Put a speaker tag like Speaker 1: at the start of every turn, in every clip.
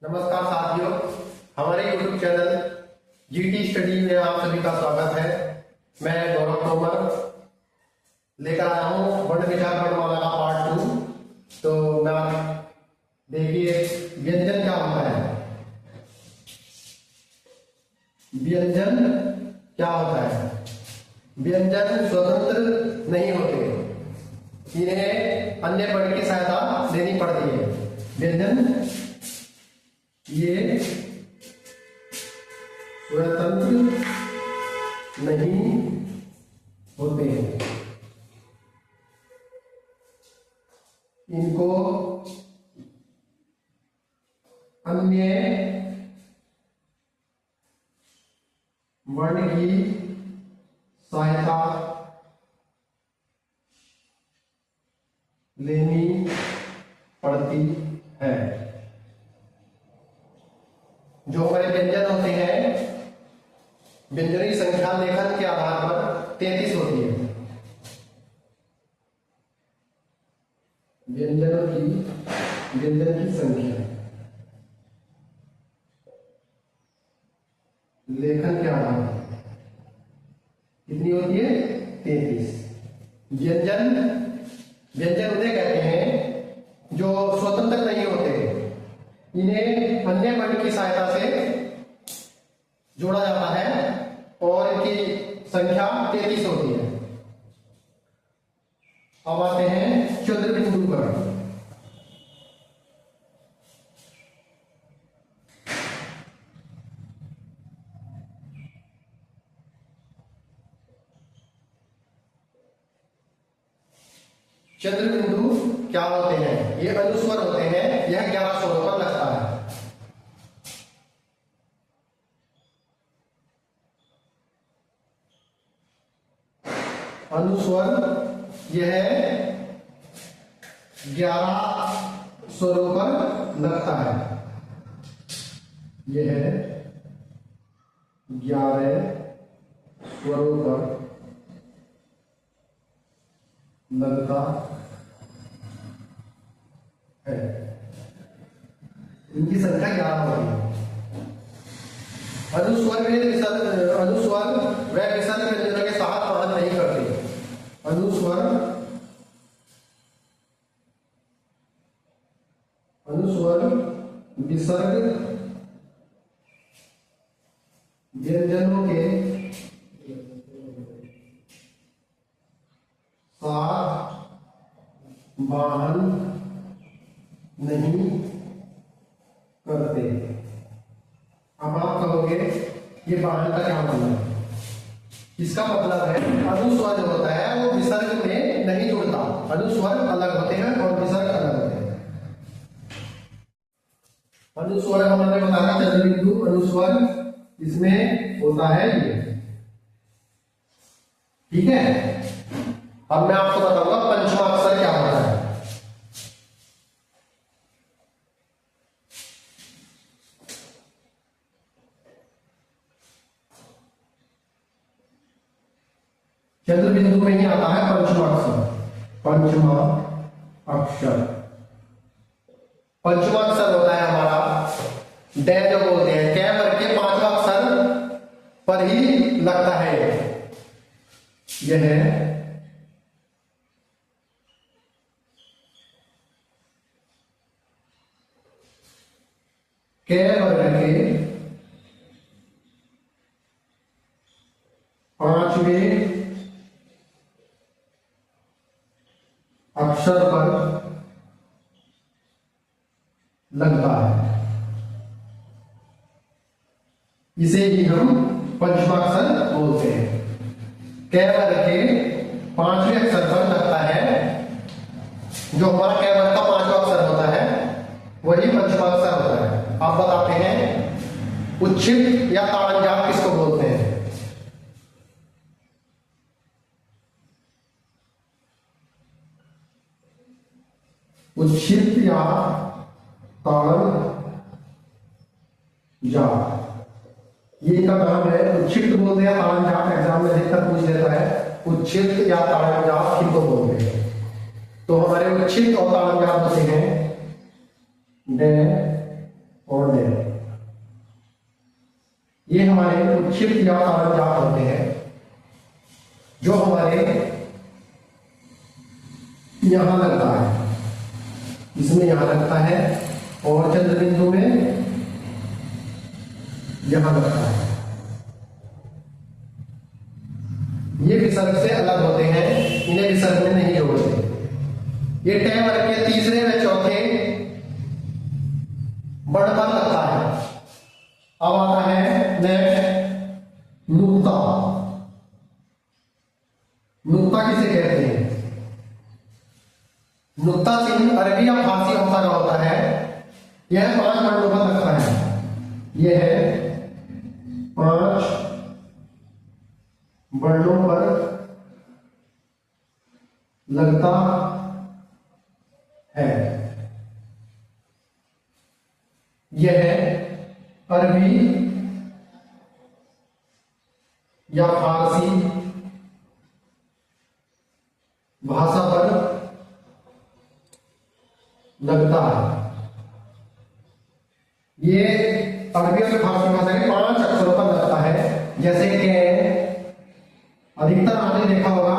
Speaker 1: नमस्कार साथियों, हमारे YouTube चैनल जीटी स्टडी में आप सभी का स्वागत है। मैं गौरव तोमर लेकर आया हूँ वर्ण विचार वर्णमाला का पार्ट 2। तो मैं देखिए व्यंजन क्या होता है। व्यंजन क्या होता है? व्यंजन स्वतंत्र नहीं होते, इन्हें अन्य वर्ण की सहायता लेनी पड़ती है। व्यंजन ये स्वतंत्र नहीं होते हैं, इनको अन्य वर्ण की सहायता लेनी पड़ती है। जो हमारे व्यंजन होते हैं, व्यंजनों की संख्या लेखन के आधार पर 33 होती है। व्यंजन की संख्या लेखन के आधार पर कितनी होती है? 33। व्यंजन उन्हें कहते हैं जो स्वतंत्र नहीं होते, इन्हें अन्य वर्ण की सहायता से जोड़ा जाता है और इनकी संख्या 33 होती है। अब आते हैं चंद्र बिंदु पर। चंद्र बिंदु क्या होते हैं? ये अनुस्वर होते हैं। यह 11 स्वरों पर लगता है। अनुस्वर यह 11 स्वरों पर लगता है। यह 11 स्वरों पर लगता है। इनकी संख्या 11 होती है। अनुस्वर व विसर्ग व्यंजनों के साथ पढ़न नहीं करते। अनुस्वर विसर्ग व्यंजनों के साथ वाहन नहीं करते। अब आप कहोगे ये वाहन का क्या मतलब है? इसका मतलब है अनुस्वर जो होता है वो विसर्ग में नहीं जुड़ता। अनुस्वर अलग होते हैं और विसर्ग अलग होते हैं। अनुस्वर हमने बताया चंद्र बिंदु अनुस्वर इसमें होता है ये, ठीक है। अब मैं आपको बताऊंगा पंचमाक्षर क्या होता है। चंद्र बिंदु में ही आता है पंचमाक्षर। पंचमाक्षर होता है हमारा डे जो बोलते हैं, कै वर्ग के 5वां अक्षर पर ही लगता है। यह कै वर्ग के 5वें अक्षर पर लगता है। इसे ही हम पंचमाक्षर बोलते हैं। कै वर्ग के 5वें अक्षर पर लगता है। जो हमारा कै वर्ग का 5वां अक्षर होता है वही पंचमाक्षर होता है। आप बताते हैं उच्छिष्ट या ताड़नजाप किसको बोलते हैं? उच्छिष्ट या ताड़नजाप, ये इनका नाम है। उच्छिष्ट बोलते हैं, ताड़नजाप एग्जाम में अधिकतर पूछ लेता है। उच्छिष्ट या ताड़नजाप किनको बोलते हैं? तो हमारे उच्छिष्ट और ताड़नजाप होते हैं डे और दे। ये हमारे उच्छिष्ट या सारंजात होते हैं जो हमारे यहां लगता है, इसमें यहां लगता है और चंद्र बिंदु में यहां लगता है। ये विसर्ग से अलग होते हैं, इन्हें विसर्ग में नहीं जोड़ते। ये टे वर्ग के तीसरे व चौथे वर्ण पर लगता है। अब आता है नेक्स्ट नुक्ता। नुक्ता किसे कहते हैं? नुक्ता चिन्ह अरबी या फारसी भाषा का होता है। यह 5 वर्णों पर लगता है। यह है 5 वर्णों पर लगता है। यह अरबी या फारसी भाषा पर लगता है। ये अरबी और फारसी भाषा के 5 अक्षरों पर लगता है। जैसे कि अधिकतर आपने देखा होगा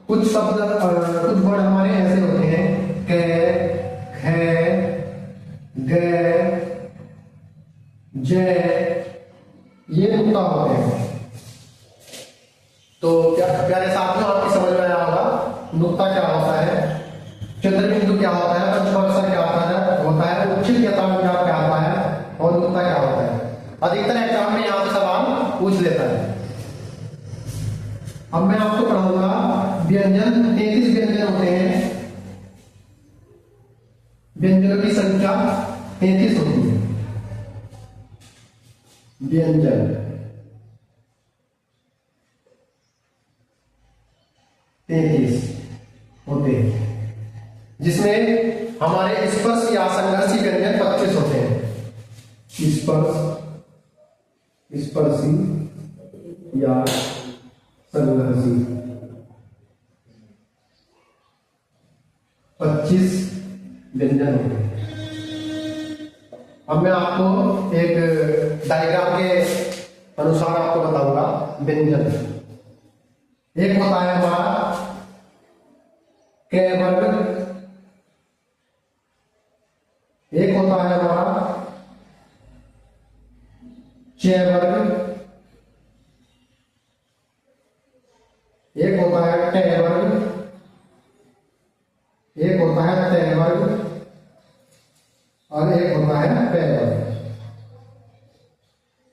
Speaker 1: कुछ शब्द कुछ वर्ड हमारे ऐसे होते हैं क, ख, ग, ज, ये नुक्ता होते हैं। तो प्यारे साथियों, आपकी समझ में आया होगा नुक्ता क्या होता है, चंद्र बिंदु क्या होता है, पंचमाक्षर क्या होता है, उच्छिष्ट या सारंजात क्या होता है और नुक्ता क्या होता है। अधिकतर एग्जाम में यहां से सवाल पूछ लेता है। अब मैं आपको पढ़ाऊंगा व्यंजन। 33 व्यंजन होते हैं। व्यंजनों की संख्या 33 होती है। व्यंजन 33 होते हैं, जिसमें हमारे स्पर्श या संघर्षी व्यंजन 25 होते हैं। स्पर्शी या संघर्षी 25 व्यंजन होते हैं। अब मैं आपको एक डायग्राम के अनुसार आपको बताऊंगा व्यंजन। एक होता है हमारा क वर्ग, एक होता है हमारा च वर्ग, एक होता है ट वर्ग, एक होता है त वर्ग और एक होता है प वर्ग।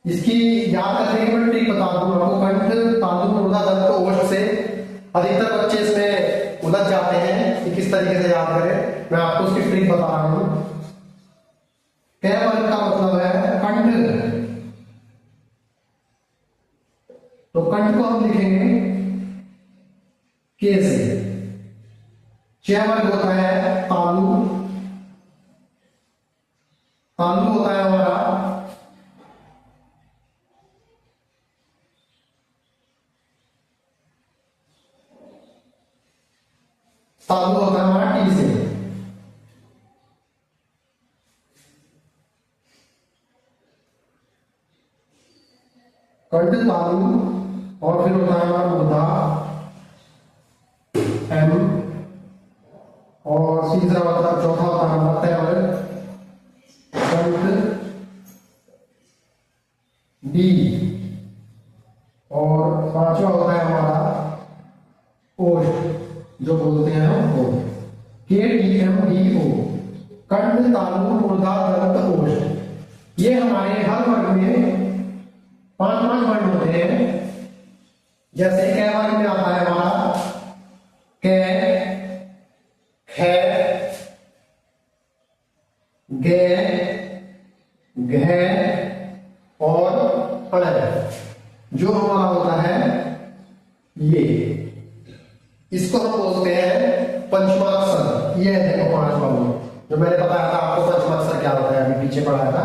Speaker 1: इसकी याद रखने की मैं ट्रिक बता दूं आपको। कंठ, तालु, मूर्धा, दंत, ओष्ठ से अधिकतर बच्चे इसमें उलझ जाते हैं कि किस तरीके से याद करें। मैं आपको उसकी ट्रिक बता रहा हूं। क वर्ग का मतलब है कंठ, तो कंठ को हम लिखेंगे के से। च वर्ग होता है तालु, तालु होता है हमारा तालु होता है हमारा टी से। कंठ, तालु और फिर होता है हमारा मूर्धा एम, और तीसरा होता है, चौथा होता है हमारा त वर्ग, कंठ डी, और पांचवा होता है हमारा ओष्ठ, जो बोलते हैं हम ओष्ठ, के टी एम डी ओ। कंठ, तालु, मूर्धा, दंत, ओष्ठ, ये हमारे हर वर्ग में 5-5 वर्ण होते हैं। जैसे क वर्ग में आता है हमारा क, ख, ग, घ और अण, जो हमारा होता है ये, इसको हम बोलते हैं पंचमाक्षर। ये है 5 वर्ण जो मैंने बताया था आपको, पंचमाक्षर क्या होता है, अभी पीछे पढ़ाया था।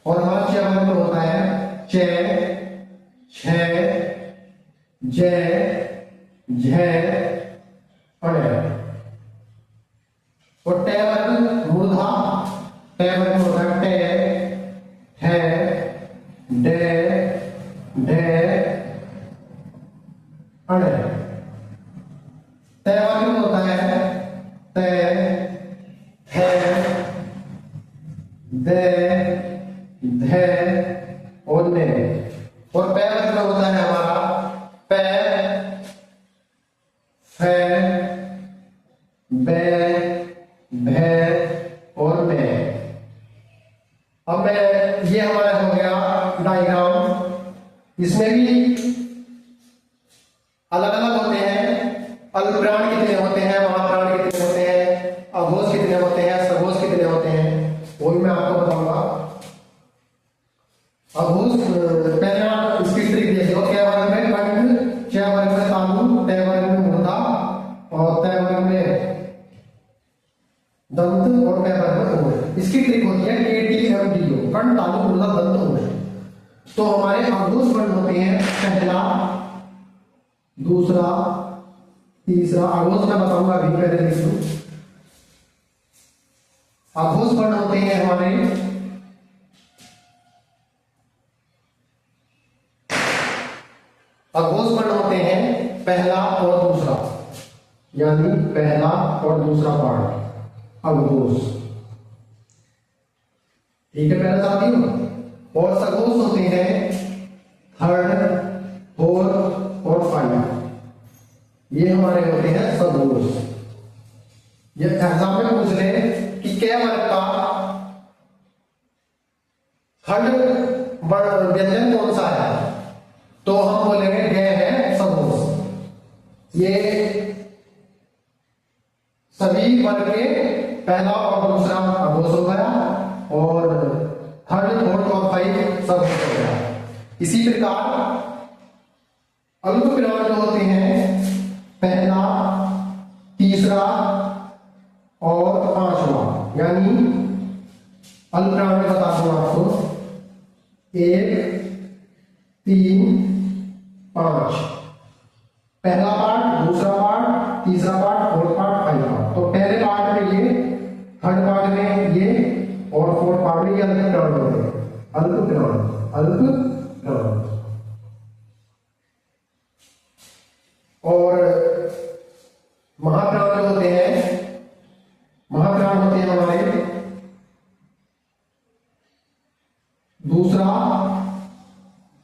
Speaker 1: और हमारा च वर्ग में होता है च, छ, ज, झ, अण। और ट वर्ग मूर्धा, ट वर्ग में होता है ट, दे, धे और ने। और पै वर्ग में होता है हमारा पै, फे, बे, भे और में। अब मैं ये हमारा हो गया डायग्राम। इसमें भी अलग अलग होते हैं। अल्पप्राण कितने होते हैं, महाप्राण कितने होते हैं, अघोष कितने होते हैं, सघोष कितने होते हैं, वो भी मैं आपको बताऊंगा। अघोष पहले आप इसकी ट्रिक देखिए। क वर्ग में कंठ, च वर्ग में तालु, ट वर्ग में मुर्दा और त वर्ग में दंत और पै वर्ग में ओठ। इसकी ट्रिक होती है KTMDO, कंठ, तालु, मुर्दा, दंत, ओठ। तो हमारे अघोष वर्ण होते हैं पहला, दूसरा, तीसरा। अघोष मैं बताऊंगा अभी, पहले लिख लूं। अघोष वर्ण होते हैं हमारे अघोष वर्ण होते हैं पहला और दूसरा, यानी पहला और दूसरा पार्ट अघोष। ठीक है पहले साथियों। और सघोष होते हैं थर्ड, फोर्थ और फाइनल। ये हमारे होते हैं सघोष। ये एग्जाम में पूछ ले कि क वर्ग का खंड व्यंजन कौन सा है, तो हम बोलेंगे ग है सघोष। ये सभी वर्ग के पहला और दूसरा अघोष हो गया और थर्ड, फोर्थ और फाइव सघोष हो गया। इसी प्रकार अल्पप्राण जो होते हैं पहला, तीसरा और पांचवा, यानी अल्पप्राण में बता दूं आपको 1, 3, 5। पहला पार्ट, दूसरा पार्ट, तीसरा part, fourth part, final part. तो पहले पार्ट में ये, थर्ड पार्ट में ये और फोर्थ पार्ट में ये अल्पप्राण होते हैं। अल्पप्राण। और महाप्राण जो होते हैं, महाप्राण होते हैं हमारे दूसरा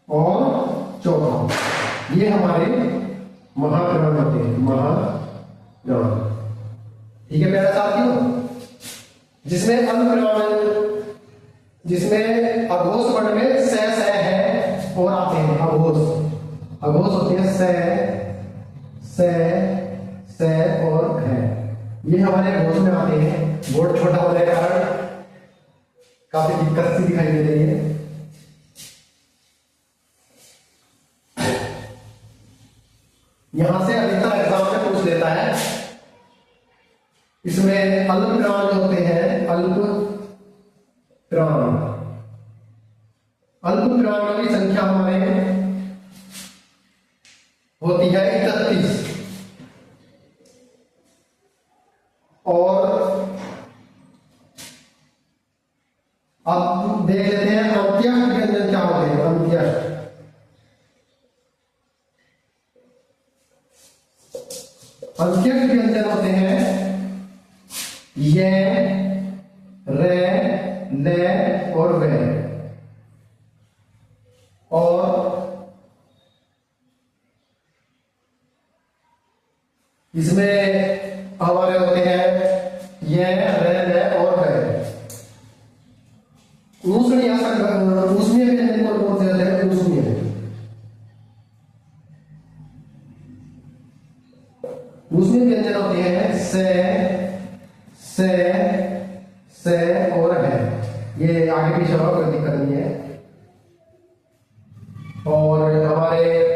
Speaker 1: और चौथा। ये हमारे महाप्राण होते हैं, महाप्राण। ठीक है प्यारे साथियों। जिसमें अल्पप्राण, जिसमें अघोष वर्ण में स है और आते हैं अघोष होते हैं से और है। ये हमारे अघोष में आते हैं। बोर्ड छोटा होने के कारण काफी दिक्कत सी दिखाई दे रही है। यहां से अधिकतर एग्जाम में पूछ लेता है। इसमें अल्पप्राण जो होते हैं, अल्पप्राणों की संख्या हमारे होती है 31। और अब देख लेते हैं अंत्यष्ट व्यंजन क्या होते हैं। अंत्यष्ट व्यंजन होते हैं ये, रे, ले और वे। और इसमें हमारे होते हैं ये, रे, ले और वे। ऊष्मीय व्यंजन कौन से होते हैं? ऊष्मीय व्यंजन होते हैं से और है। ये आगे पीछे होगा, कोई दिक्कत नहीं है। और हमारे